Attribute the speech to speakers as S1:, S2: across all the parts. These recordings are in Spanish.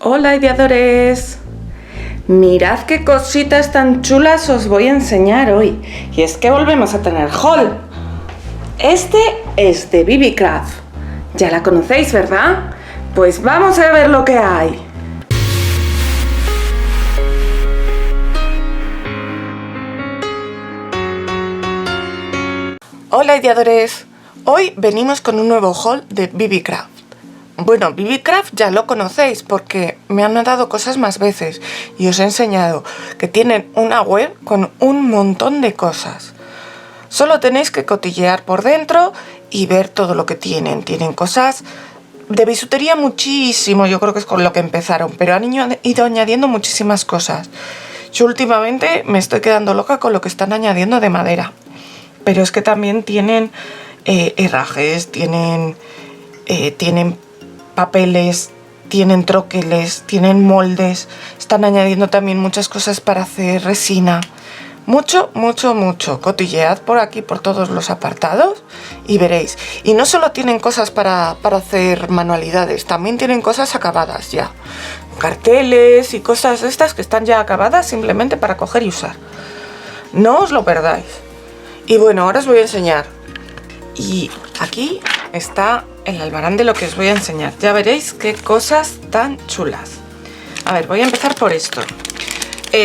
S1: Hola ideadores, mirad qué cositas tan chulas os voy a enseñar hoy. Y es que volvemos a tener haul. Este es de BB Craft. Ya la conocéis, ¿verdad? Pues vamos a ver lo que hay. Hola ideadores, hoy venimos con un nuevo haul de BB Craft. Bueno, BB Craft ya lo conocéis porque me han dado cosas más veces y os he enseñado que tienen una web con un montón de cosas. Solo tenéis que cotillear por dentro y ver todo lo que tienen. Tienen cosas de bisutería muchísimo, yo creo que es con lo que empezaron, pero han ido añadiendo muchísimas cosas. Yo últimamente me estoy quedando loca con lo que están añadiendo de madera. Pero es que también tienen herrajes, tienen papeles, tienen troqueles, tienen moldes. Están añadiendo también muchas cosas para hacer resina. Mucho. Cotillead por aquí, por todos los apartados y veréis. Y no solo tienen cosas para hacer manualidades, también tienen cosas acabadas ya. Carteles y cosas estas que están ya acabadas simplemente para coger y usar. No os lo perdáis. Y bueno, ahora os voy a enseñar. Y aquí está el albarán de lo que os voy a enseñar. Ya veréis qué cosas tan chulas. A ver, voy a empezar por esto.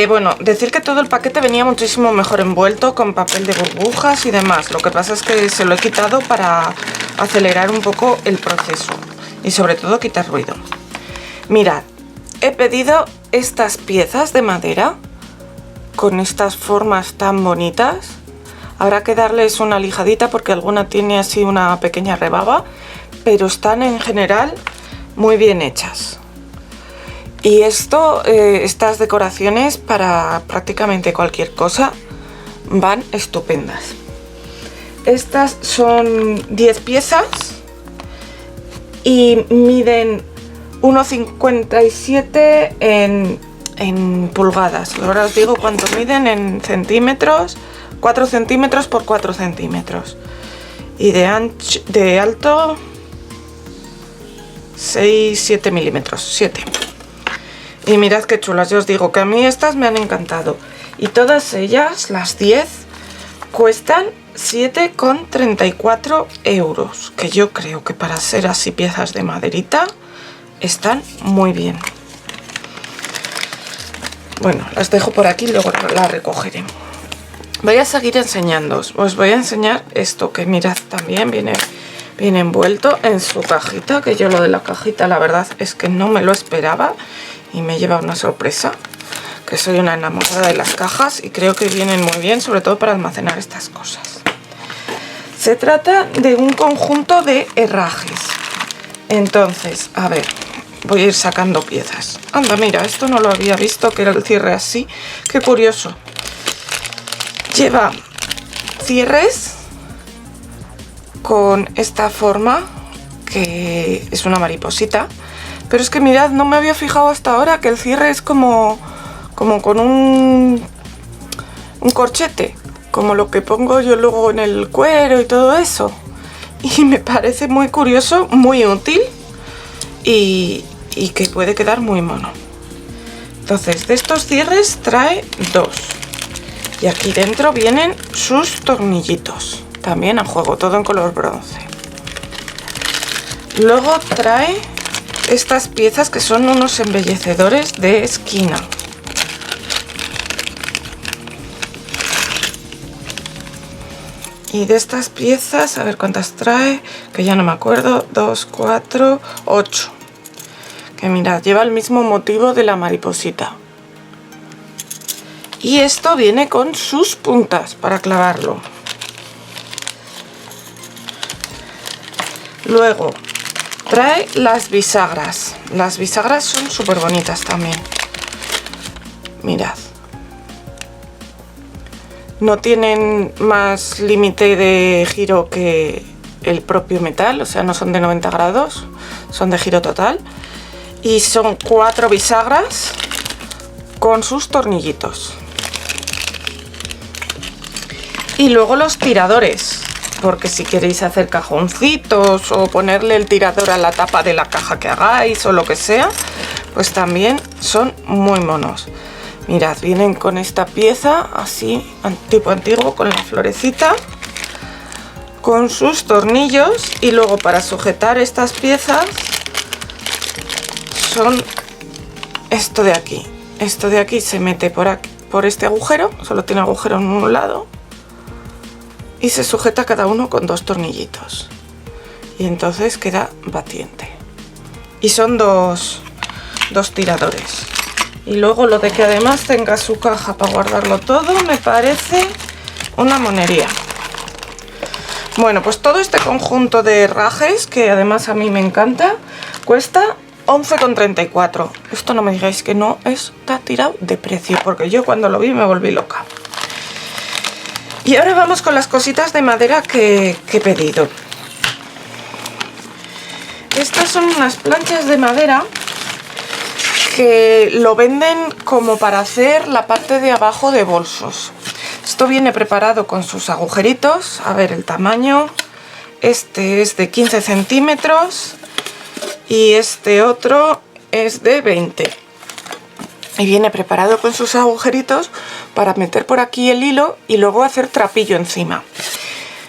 S1: Bueno, decir que todo el paquete venía muchísimo mejor envuelto con papel de burbujas y demás. Lo que pasa es que se lo he quitado para acelerar un poco el proceso. Y sobre todo quitar ruido. Mirad, he pedido estas piezas de madera con estas formas tan bonitas. Habrá que darles una lijadita porque alguna tiene así una pequeña rebaba, pero están en general muy bien hechas. Y estas decoraciones para prácticamente cualquier cosa van estupendas. Estas son 10 piezas y miden 1,57 en pulgadas. Ahora os digo cuánto miden en centímetros. 4 centímetros por 4 centímetros y de alto 6-7 milímetros, 7. Y mirad qué chulas, yo os digo que a mí estas me han encantado y todas ellas, las 10, cuestan 7,34 euros, que yo creo que para ser así piezas de maderita están muy bien. Bueno, las dejo por aquí y luego las recogeré. Voy a seguir enseñándoos. Os voy a enseñar esto que mirad también viene envuelto en su cajita, que yo lo de la cajita la verdad es que no me lo esperaba y me lleva una sorpresa, que soy una enamorada de las cajas y creo que vienen muy bien, sobre todo para almacenar estas cosas. Se trata de un conjunto de herrajes. Entonces, a ver, voy a ir sacando piezas. Anda, mira, esto no lo había visto, que era el cierre así, qué curioso. Lleva cierres con esta forma, que es una mariposita. Pero es que mirad, no me había fijado hasta ahora que el cierre es como con un corchete. Como lo que pongo yo luego en el cuero y todo eso. Y me parece muy curioso, muy útil y que puede quedar muy mono. Entonces, de estos cierres trae 2. Y aquí dentro vienen sus tornillitos, también a juego, todo en color bronce. Luego trae estas piezas que son unos embellecedores de esquina. Y de estas piezas, a ver cuántas trae, que ya no me acuerdo, 2, 4, 8. Que mirad, lleva el mismo motivo de la mariposita. Y esto viene con sus puntas para clavarlo. Luego trae las bisagras. Las bisagras son súper bonitas también. Mirad. No tienen más límite de giro que el propio metal, o sea, no son de 90 grados, son de giro total. Y son 4 bisagras con sus tornillitos. Y luego los tiradores, porque si queréis hacer cajoncitos o ponerle el tirador a la tapa de la caja que hagáis o lo que sea, pues también son muy monos. Mirad, vienen con esta pieza así, tipo antiguo, con la florecita, con sus tornillos, y luego para sujetar estas piezas son esto de aquí. Esto de aquí se mete por aquí, por este agujero, solo tiene agujero en un lado, y se sujeta cada uno con 2 tornillitos. Y entonces queda batiente. Y son dos tiradores. Y luego lo de que además tenga su caja para guardarlo todo, me parece una monería. Bueno, pues todo este conjunto de herrajes, que además a mí me encanta, cuesta 11,34. Esto no me digáis que no está tirado de precio, porque yo cuando lo vi me volví loca. Y ahora vamos con las cositas de madera que he pedido. Estas son unas planchas de madera que lo venden como para hacer la parte de abajo de bolsos. Esto viene preparado con sus agujeritos. A ver el tamaño. Este es de 15 centímetros y este otro es de 20. Y viene preparado con sus agujeritos para meter por aquí el hilo y luego hacer trapillo encima.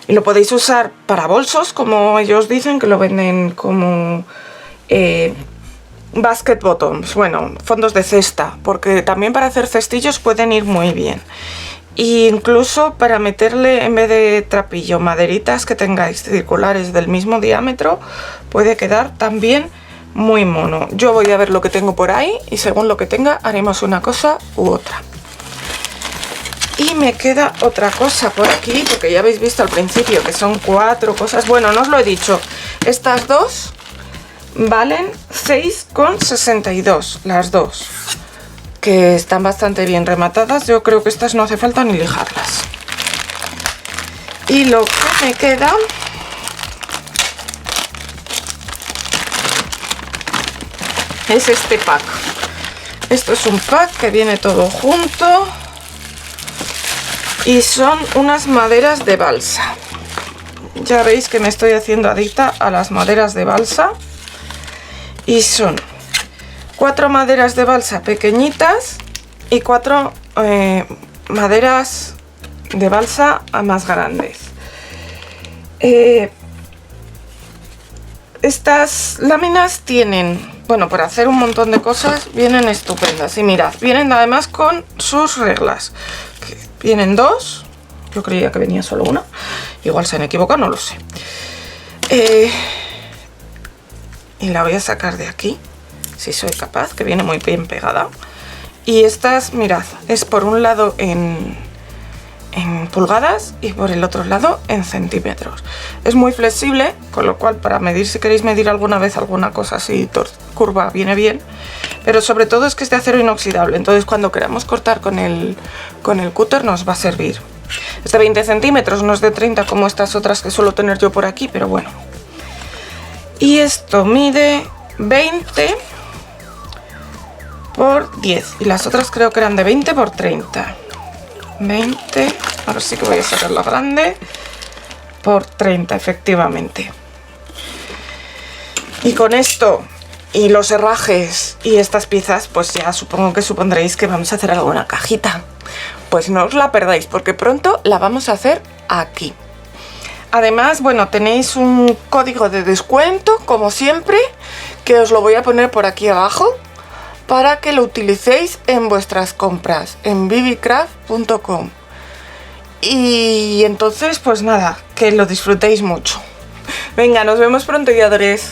S1: Y lo podéis usar para bolsos, como ellos dicen, que lo venden como basket bottoms, bueno, fondos de cesta, porque también para hacer cestillos pueden ir muy bien. E incluso para meterle, en vez de trapillo, maderitas que tengáis circulares del mismo diámetro, puede quedar también muy mono. Yo voy a ver lo que tengo por ahí y según lo que tenga haremos una cosa u otra. Y me queda otra cosa por aquí, porque ya habéis visto al principio que son 4 cosas. Bueno, no os lo he dicho. Estas dos valen 6,62, las dos. Que están bastante bien rematadas. Yo creo que estas no hace falta ni lijarlas. Y lo que me queda es este pack. Esto es un pack que viene todo junto. Y son unas maderas de balsa. Ya veis que me estoy haciendo adicta a las maderas de balsa. Y son 4 maderas de balsa pequeñitas y 4 maderas de balsa más grandes. Estas láminas tienen, bueno, para hacer un montón de cosas, vienen estupendas. Y mirad, vienen además con sus reglas. Vienen 2, yo creía que venía solo una, igual se han equivocado, no lo sé. Y la voy a sacar de aquí, si soy capaz, que viene muy bien pegada. Y estas, mirad, es por un lado en pulgadas y por el otro lado en centímetros. Es muy flexible, con lo cual para medir, si queréis medir alguna vez alguna cosa así curva, viene bien. Pero sobre todo es que es de acero inoxidable, entonces cuando queramos cortar con el cúter nos va a servir. Es de 20 centímetros, no es de 30 como estas otras que suelo tener yo por aquí, pero bueno. Y esto mide 20 por 10 y las otras creo que eran de 20 por 30. 20, ahora sí que voy a sacar la grande, por 30 efectivamente. Y con esto y los herrajes y estas piezas, pues ya supongo que supondréis que vamos a hacer alguna cajita. Pues no os la perdáis, porque pronto la vamos a hacer aquí. Además, bueno, tenéis un código de descuento, como siempre, que os lo voy a poner por aquí abajo, para que lo utilicéis en vuestras compras, en bbcraft.com. Y entonces, pues nada, que lo disfrutéis mucho. Venga, nos vemos pronto, guiadores.